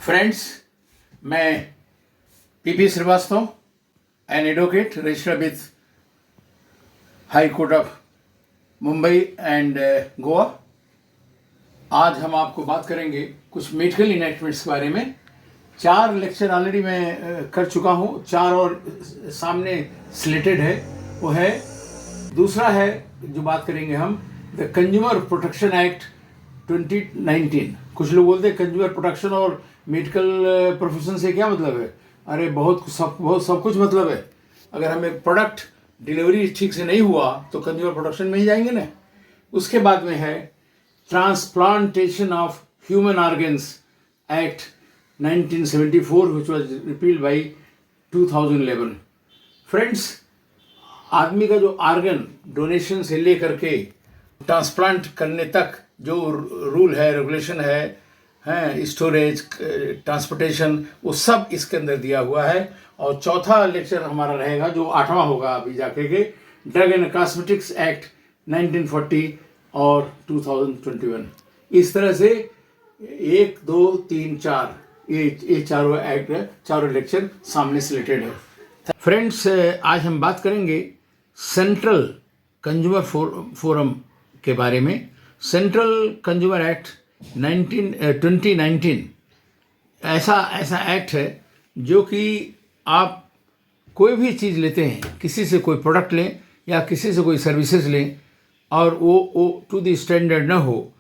Friends, मैं PP Srivastava, an advocate registered with high court of Mumbai and Goa. आज हम आपको बात करेंगे कुछ मेडिकल इनएक्टमेंट्स के बारे में। 4 लेक्चर ऑलरेडी मैं कर चुका हूँ, 4 और सामने स्लेटेड है। वो है, दूसरा है जो बात करेंगे हम, द कंज्यूमर प्रोटेक्शन एक्ट 2019। कुछ लोग बोलते हैं कंज्यूमर प्रोटेक्शन और मेडिकल प्रोफेशन से क्या मतलब है। अरे बहुत सब कुछ मतलब है। अगर हमें प्रोडक्ट डिलीवरी ठीक से नहीं हुआ तो कंज्यूमर प्रोटेक्शन में ही जाएंगे ना। उसके बाद में है transplantation of human organs act 1974 which was repealed by 2011। Friends, आदमी का जो ऑर्गन डोनेशन से लेकर के ट्रांसप्लांट करने तक जो रूल है, रेगुलेशन है स्टोरेज, ट्रांसपोर्टेशन, वो सब इसके अंदर दिया हुआ है। और चौथा लेक्चर हमारा रहेगा जो 8वां होगा अभी जाके के, ड्रग एंड कॉस्मेटिक्स एक्ट 1940 और 2021। इस तरह से 1, 2, 3, 4 ये चारों एक्ट, चारों लेक्चर सामने से रिलेटेड है। फ्रेंड्स, आज हम बात करेंगे सेंट्रल कंज्यूमर फोरम के बारे में। सेंट्रल कंज्यूमर एक्ट 2019 ऐसा एक्ट है जो कि आप कोई भी चीज़ लेते हैं, किसी से कोई प्रोडक्ट लें या किसी से कोई सर्विसेज लें, और वो टू द स्टैंडर्ड ना हो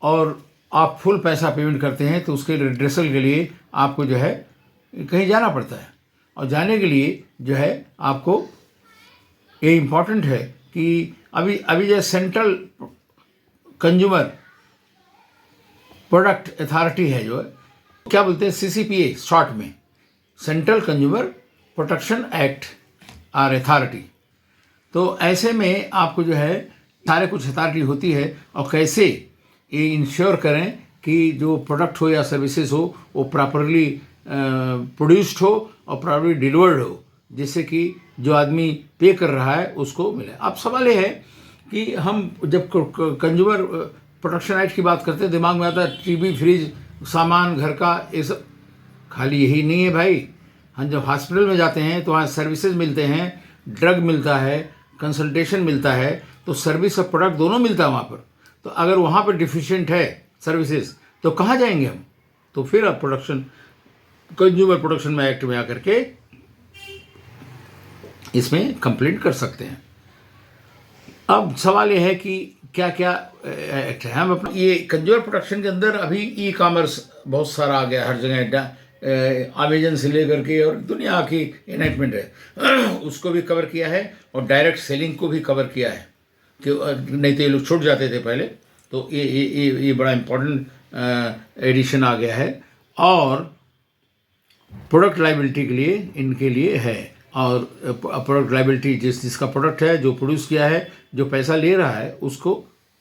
और आप फुल पैसा पेमेंट करते हैं, तो उसके रिड्रेसल के लिए आपको जो है कहीं जाना पड़ता है। और जाने के लिए जो है आपको ये इम्पॉर्टेंट है कि अभी जो सेंट्रल कंज्यूमर प्रोडक्ट अथॉरिटी है, जो है क्या बोलते हैं, CCPA शॉर्ट में, सेंट्रल कंज्यूमर प्रोटेक्शन एक्ट और अथॉरिटी। तो ऐसे में आपको जो है सारे कुछ अथॉरिटी होती है, और कैसे ये इंश्योर करें कि जो प्रोडक्ट हो या सर्विसेज हो वो प्रॉपरली प्रोड्यूस्ड हो और प्रॉपरली डिलीवर्ड हो, जिससे कि जो आदमी पे कर रहा है उसको मिले। अब सवाल ये है कि हम जब कंज्यूमर प्रोटेक्शन एक्ट की बात करते हैं, दिमाग में आता है टीवी, फ्रिज, सामान घर का, ये सब। खाली यही नहीं है भाई। हम जब हॉस्पिटल में जाते हैं तो वहाँ सर्विसेज मिलते हैं, ड्रग मिलता है, कंसल्टेशन मिलता है, तो सर्विस और प्रोडक्ट दोनों मिलता है वहाँ पर। तो अगर वहाँ पर डिफिशिएंट है सर्विसेज तो कहाँ जाएंगे हम? तो फिर अब कंज्यूमर प्रोटेक्शन में एक्ट में आकर के इसमें कंप्लेंट कर सकते हैं। अब सवाल ये है कि क्या क्या एक्ट है। हम अपना ये कंज्यूमर प्रोटेक्शन के अंदर अभी ई-कॉमर्स बहुत सारा आ गया, हर जगह अमेजन से लेकर के, और दुनिया की इनेक्टमेंट है उसको भी कवर किया है, और डायरेक्ट सेलिंग को भी कवर किया है, कि नहीं तो ये लोग छूट जाते थे पहले। तो ये बड़ा इम्पोर्टेंट एडिशन आ गया है। और प्रोडक्ट लाइबिलिटी के लिए इनके लिए है, और प्रोडक्ट लाइबिलिटी जिसका प्रोडक्ट है, जो प्रोड्यूस किया है, जो पैसा ले रहा है,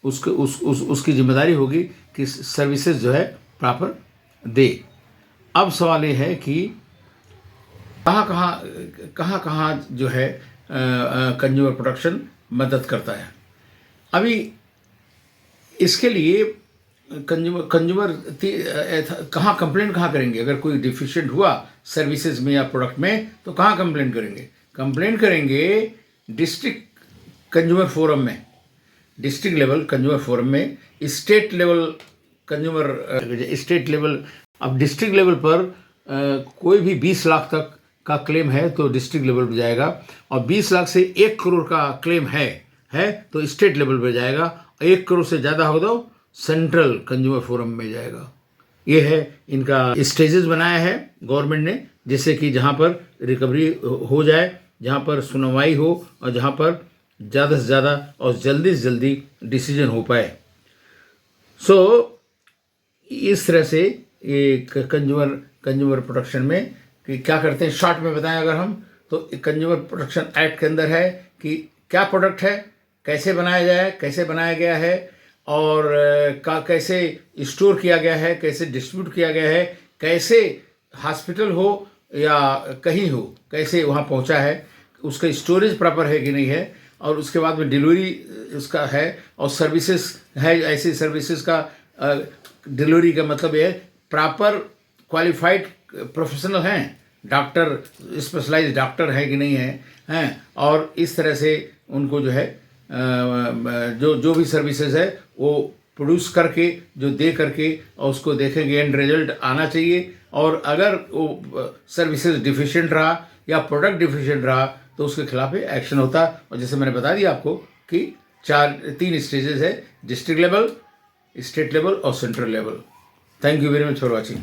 उसकी जिम्मेदारी होगी कि सर्विसेज जो है प्रॉपर दे। अब सवाल ये है कि कहाँ जो है कंज्यूमर प्रोटेक्शन मदद करता है। अभी इसके लिए कंज्यूमर कहाँ कंप्लेंट करेंगे? अगर कोई डिफिशिएंट हुआ सर्विसेज में या प्रोडक्ट में, तो कहाँ कंप्लेंट करेंगे? कंप्लेंट करेंगे डिस्ट्रिक्ट कंज्यूमर फोरम में, डिस्ट्रिक्ट लेवल कंज्यूमर फोरम में, स्टेट लेवल अब डिस्ट्रिक्ट लेवल पर कोई भी 20 लाख तक का क्लेम है तो डिस्ट्रिक्ट लेवल पर जाएगा, और 20 लाख से 1 करोड़ का क्लेम है तो स्टेट लेवल पर जाएगा, 1 करोड़ से ज़्यादा हो तो सेंट्रल कंज्यूमर फोरम में जाएगा। ये है इनका स्टेजेस बनाया है गवर्नमेंट ने, जिससे कि जहाँ पर रिकवरी हो जाए, जहाँ पर सुनवाई हो, और जहाँ पर ज़्यादा से ज़्यादा और जल्दी से जल्दी डिसीजन हो पाए। सो इस तरह से ये कंज्यूमर प्रोटेक्शन में कि क्या करते हैं, शॉर्ट में बताएं अगर हम, तो कंज्यूमर प्रोटेक्शन एक्ट के अंदर है कि क्या प्रोडक्ट है, कैसे बनाया गया है, और कैसे स्टोर किया गया है, कैसे डिस्ट्रीब्यूट किया गया है, कैसे हॉस्पिटल हो या कहीं हो, कैसे वहाँ पहुँचा है, उसका स्टोरेज प्रॉपर है कि नहीं है, और उसके बाद में डिलीवरी उसका है, और सर्विसेज है। ऐसी सर्विसेज का डिलीवरी का मतलब है प्रॉपर क्वालिफाइड प्रोफेशनल हैं, डॉक्टर, स्पेशलाइज्ड डॉक्टर है कि नहीं है, और इस तरह से उनको जो है जो भी सर्विसेज है वो प्रोड्यूस करके, जो दे करके, और उसको देखेंगे, एंड रिजल्ट आना चाहिए। और अगर वो सर्विसेज डिफिशिएंट रहा या प्रोडक्ट डिफिशिएंट रहा तो उसके खिलाफ एक्शन होता। और जैसे मैंने बता दिया आपको कि 3 स्टेजेस है, डिस्ट्रिक्ट लेवल, स्टेट लेवल और central level. Thank you very much for watching.